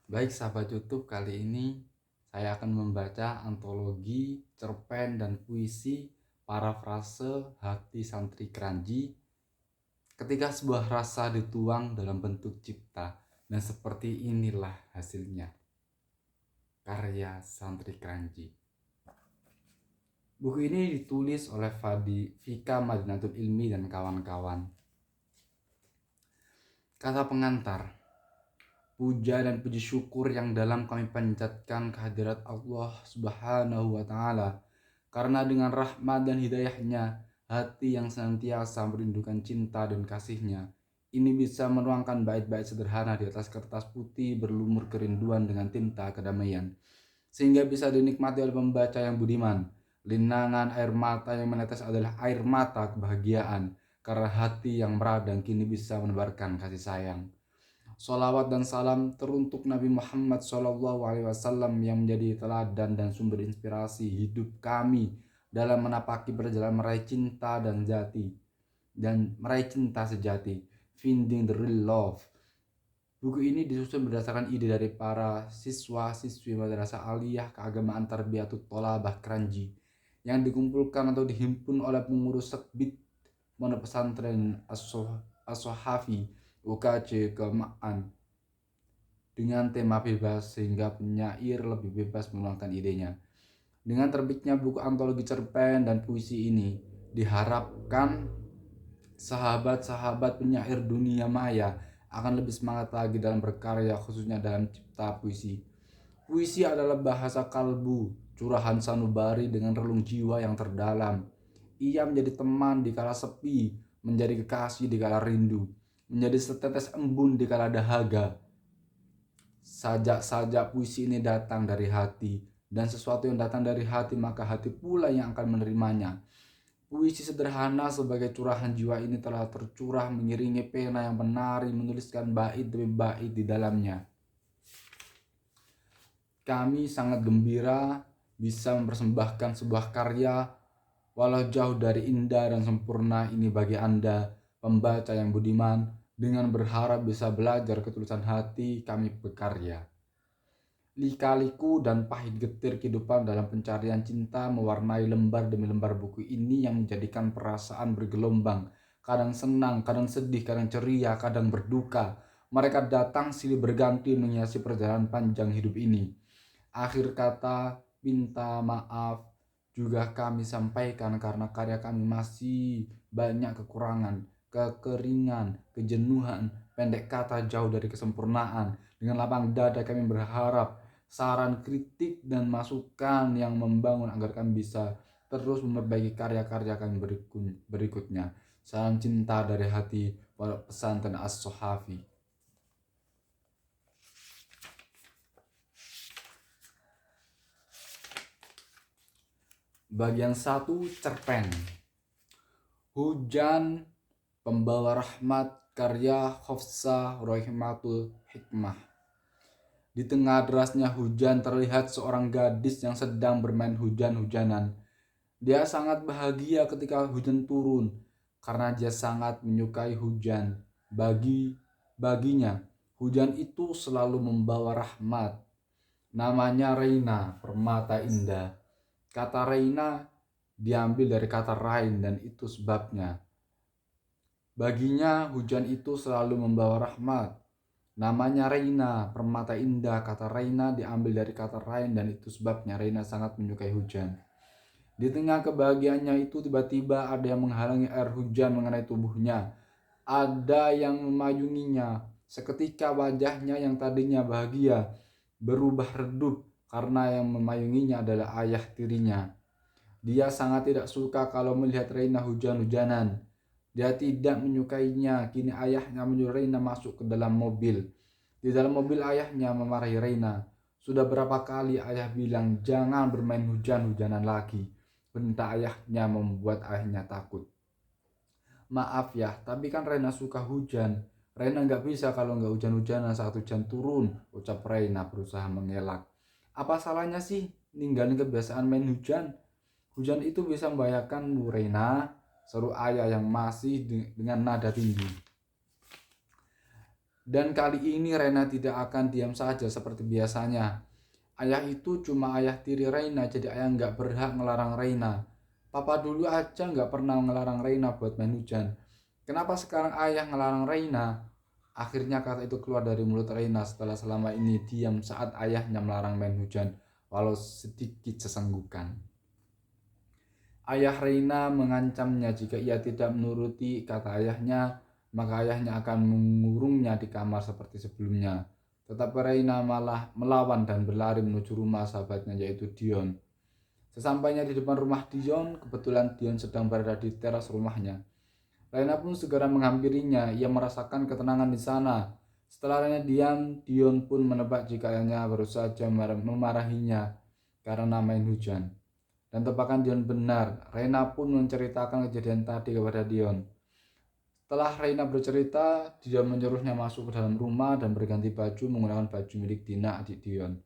Baik sahabat YouTube, kali ini saya akan membaca antologi cerpen dan puisi parafrase hati santri Kranji ketika sebuah rasa dituang dalam bentuk cipta, dan seperti inilah hasilnya, karya santri Kranji. Buku ini ditulis oleh Vika Madinatul Ilmi dan kawan-kawan. Kata pengantar: puja dan puji syukur yang dalam kami panjatkan kehadirat Allah Subhanahu wa Ta'ala, karena dengan rahmat dan hidayahnya, hati yang senantiasa merindukan cinta dan kasihnya ini bisa menuangkan bait-bait sederhana di atas kertas putih berlumur kerinduan dengan tinta kedamaian, sehingga bisa dinikmati oleh pembaca yang budiman. Linangan air mata yang menetes adalah air mata kebahagiaan, karena hati yang meradang kini bisa menebarkan kasih sayang. Salawat dan salam teruntuk Nabi Muhammad SAW yang menjadi teladan dan sumber inspirasi hidup kami dalam menapaki perjalanan meraih cinta sejati, finding the real love. Buku ini disusun berdasarkan ide dari para siswa-siswi Madrasah Aliyah Keagamaan Tarbiyatut Thalabah Kranji yang dikumpulkan atau dihimpun oleh pengurus sekbid Pondok Pesantren As-Sohafi UKJ Kemaan dengan tema bebas, sehingga penyair lebih bebas menuangkan idenya. Dengan terbitnya buku antologi cerpen dan puisi ini, diharapkan sahabat-sahabat penyair dunia maya akan lebih semangat lagi dalam berkarya, khususnya dalam cipta puisi. Puisi adalah bahasa kalbu, curahan sanubari dengan relung jiwa yang terdalam. Ia menjadi teman di kala sepi, menjadi kekasih di kala rindu, menjadi setetes embun di kala dahaga. Sajak-sajak puisi ini datang dari hati, dan sesuatu yang datang dari hati maka hati pula yang akan menerimanya. Puisi sederhana sebagai curahan jiwa ini telah tercurah mengiringi pena yang menari menuliskan bait demi bait di dalamnya. Kami sangat gembira bisa mempersembahkan sebuah karya walau jauh dari indah dan sempurna ini bagi Anda, pembaca yang budiman, dengan berharap bisa belajar ketulusan hati kami berkarya. Lika-liku dan pahit getir kehidupan dalam pencarian cinta mewarnai lembar demi lembar buku ini yang menjadikan perasaan bergelombang, kadang senang, kadang sedih, kadang ceria, kadang berduka. Mereka datang silih berganti menghiasi perjalanan panjang hidup ini. Akhir kata, minta maaf juga kami sampaikan karena karya kami masih banyak kekurangan, kekeringan, kejenuhan, pendek kata jauh dari kesempurnaan. Dengan lapang dada kami berharap saran, kritik, dan masukan yang membangun agar kami bisa terus memperbaiki karya-karya kami berikutnya. Salam cinta dari hati pesantren As-Sohafi. Bagian 1, cerpen. Hujan Pembawa Rahmat, karya Hafsah Rohimatul Hikmah. Di tengah derasnya hujan terlihat seorang gadis yang sedang bermain hujan-hujanan. Dia sangat bahagia ketika hujan turun karena dia sangat menyukai hujan. Baginya, hujan itu selalu membawa rahmat. Namanya Reina, permata indah. Kata Reina diambil dari kata rain dan itu sebabnya. Baginya hujan itu selalu membawa rahmat. Namanya Reina, permata indah. Kata Reina diambil dari kata rain dan itu sebabnya Reina sangat menyukai hujan. Di tengah kebahagiaannya itu tiba-tiba ada yang menghalangi air hujan mengenai tubuhnya. Ada yang memayunginya. Seketika wajahnya yang tadinya bahagia berubah redup karena yang memayunginya adalah ayah tirinya. Dia sangat tidak suka kalau melihat Reina hujan-hujanan. Dia tidak menyukainya. Kini ayahnya menyuruh Reina masuk ke dalam mobil. Di dalam mobil ayahnya memarahi Reina. Sudah berapa kali ayah bilang jangan bermain hujan-hujanan lagi. Bentak ayahnya membuat ayahnya takut. Maaf ya, tapi kan Reina suka hujan. Reina nggak bisa kalau nggak hujan-hujanan saat hujan turun, ucap Reina berusaha mengelak. Apa salahnya sih ninggalin kebiasaan main hujan? Hujan itu bisa membahayakanmu, Reina, seru ayah yang masih dengan nada tinggi. Dan kali ini Reina tidak akan diam saja seperti biasanya. Ayah itu cuma ayah tiri Reina, jadi ayah nggak berhak ngelarang Reina. Papa dulu aja nggak pernah ngelarang Reina buat main hujan. Kenapa sekarang ayah ngelarang Reina? Akhirnya kata itu keluar dari mulut Reina setelah selama ini diam saat ayahnya melarang main hujan, walau sedikit sesenggukan. Ayah Reina mengancamnya jika ia tidak menuruti kata ayahnya, maka ayahnya akan mengurungnya di kamar seperti sebelumnya. Tetapi Reina malah melawan dan berlari menuju rumah sahabatnya yaitu Dion. Sesampainya di depan rumah Dion, kebetulan Dion sedang berada di teras rumahnya. Reina pun segera menghampirinya, ia merasakan ketenangan di sana. Setelah Reina diam, Dion pun menebak jika ayahnya baru saja memarahinya karena main hujan. Dan tebakan Dion benar, Reina pun menceritakan kejadian tadi kepada Dion. Setelah Reina bercerita, Dion menyuruhnya masuk ke dalam rumah dan berganti baju menggunakan baju milik Dina, adik Dion.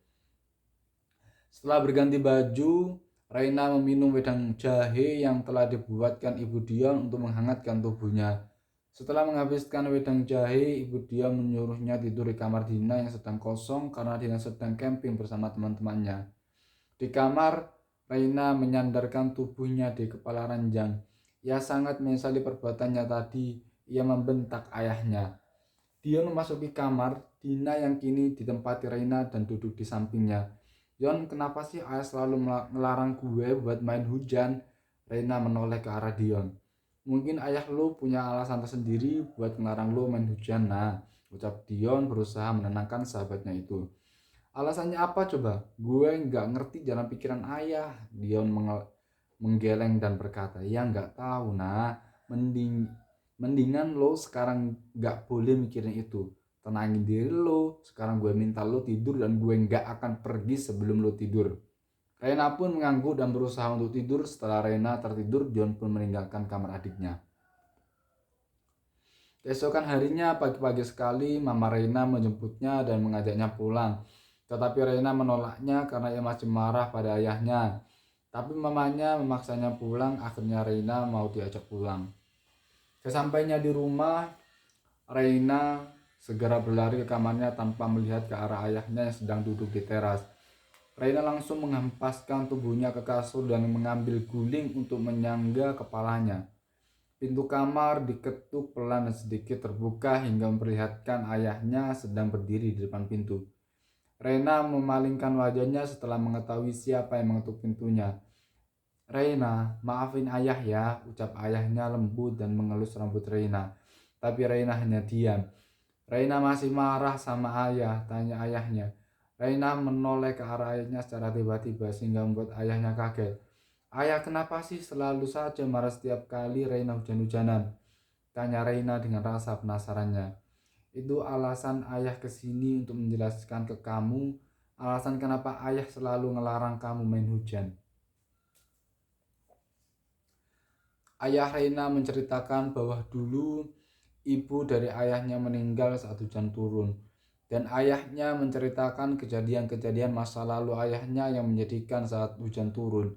Setelah berganti baju, Reina meminum wedang jahe yang telah dibuatkan Ibu Dion untuk menghangatkan tubuhnya. Setelah menghabiskan wedang jahe, Ibu Dion menyuruhnya tidur di kamar Dina yang sedang kosong karena Dina sedang camping bersama teman-temannya. Di kamar, Reina menyandarkan tubuhnya di kepala ranjang. Ia sangat menyesali perbuatannya tadi. Ia membentak ayahnya. Dion memasuki kamar Dina yang kini ditempati Reina dan duduk di sampingnya. Yon, kenapa sih ayah selalu ngelarang gue buat main hujan? Reina menoleh ke arah Dion. Mungkin ayah lo punya alasan tersendiri buat ngelarang lo main hujan. Nah, ucap Dion berusaha menenangkan sahabatnya itu. Alasannya apa coba? Gue nggak ngerti jalan pikiran ayah. Dion menggeleng dan berkata, ya nggak tahu nah. Mendingan lo sekarang nggak boleh mikirin itu. Tenangin diri lo. Sekarang gue minta lo tidur dan gue nggak akan pergi sebelum lo tidur. Reina pun mengangguk dan berusaha untuk tidur. Setelah Reina tertidur, Dion pun meninggalkan kamar adiknya. Keesokan harinya pagi-pagi sekali Mama Reina menjemputnya dan mengajaknya pulang. Tetapi Reina menolaknya karena ia masih marah pada ayahnya. Tapi mamanya memaksanya pulang, akhirnya Reina mau diajak pulang. Sesampainya di rumah, Reina segera berlari ke kamarnya tanpa melihat ke arah ayahnya yang sedang duduk di teras. Reina langsung menghempaskan tubuhnya ke kasur dan mengambil guling untuk menyangga kepalanya. Pintu kamar diketuk pelan dan sedikit terbuka hingga memperlihatkan ayahnya sedang berdiri di depan pintu. Reina memalingkan wajahnya setelah mengetahui siapa yang mengetuk pintunya. Reina, maafin ayah ya, ucap ayahnya lembut dan mengelus rambut Reina. Tapi Reina hanya diam. Reina masih marah sama ayah, tanya ayahnya. Reina menoleh ke arah ayahnya secara tiba-tiba sehingga membuat ayahnya kaget. Ayah, kenapa sih selalu saja marah setiap kali Reina hujan-hujanan? Tanya Reina dengan rasa penasarannya. Itu alasan ayah kesini untuk menjelaskan ke kamu alasan kenapa ayah selalu ngelarang kamu main hujan. Ayah Reina menceritakan bahwa dulu ibu dari ayahnya meninggal saat hujan turun. Dan ayahnya menceritakan kejadian-kejadian masa lalu ayahnya yang menyedihkan saat hujan turun.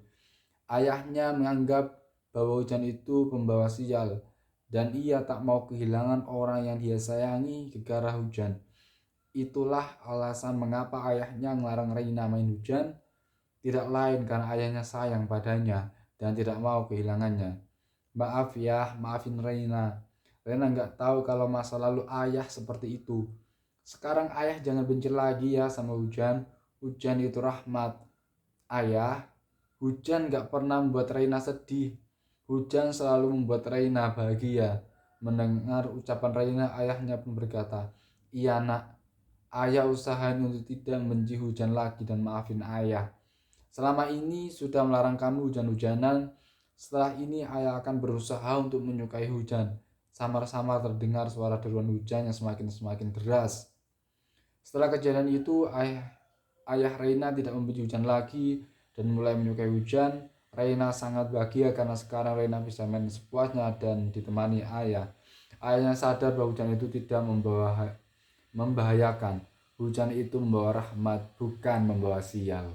Ayahnya menganggap bahwa hujan itu pembawa sial dan ia tak mau kehilangan orang yang dia sayangi gara-gara hujan. Itulah alasan mengapa ayahnya melarang Reina main hujan, tidak lain karena ayahnya sayang padanya dan tidak mau kehilangannya. Maaf ya, maafin Reina. Reina nggak tahu kalau masa lalu ayah seperti itu. Sekarang ayah jangan benci lagi ya sama hujan. Hujan itu rahmat. Ayah, hujan gak pernah membuat Reina sedih. Hujan selalu membuat Reina bahagia. Mendengar ucapan Reina, ayahnya pun berkata, iya nak, ayah usahain untuk tidak membenci hujan lagi dan maafin ayah. Selama ini sudah melarang kamu hujan-hujanan. Setelah ini ayah akan berusaha untuk menyukai hujan. Samar-samar terdengar suara deruan hujan yang semakin deras. Setelah kejadian itu, ayah Reina tidak membenci hujan lagi dan mulai menyukai hujan. Reina sangat bahagia karena sekarang Reina bisa main sepuasnya dan ditemani ayah. Ayahnya sadar bahwa hujan itu tidak membahayakan. Hujan itu membawa rahmat, bukan membawa sial.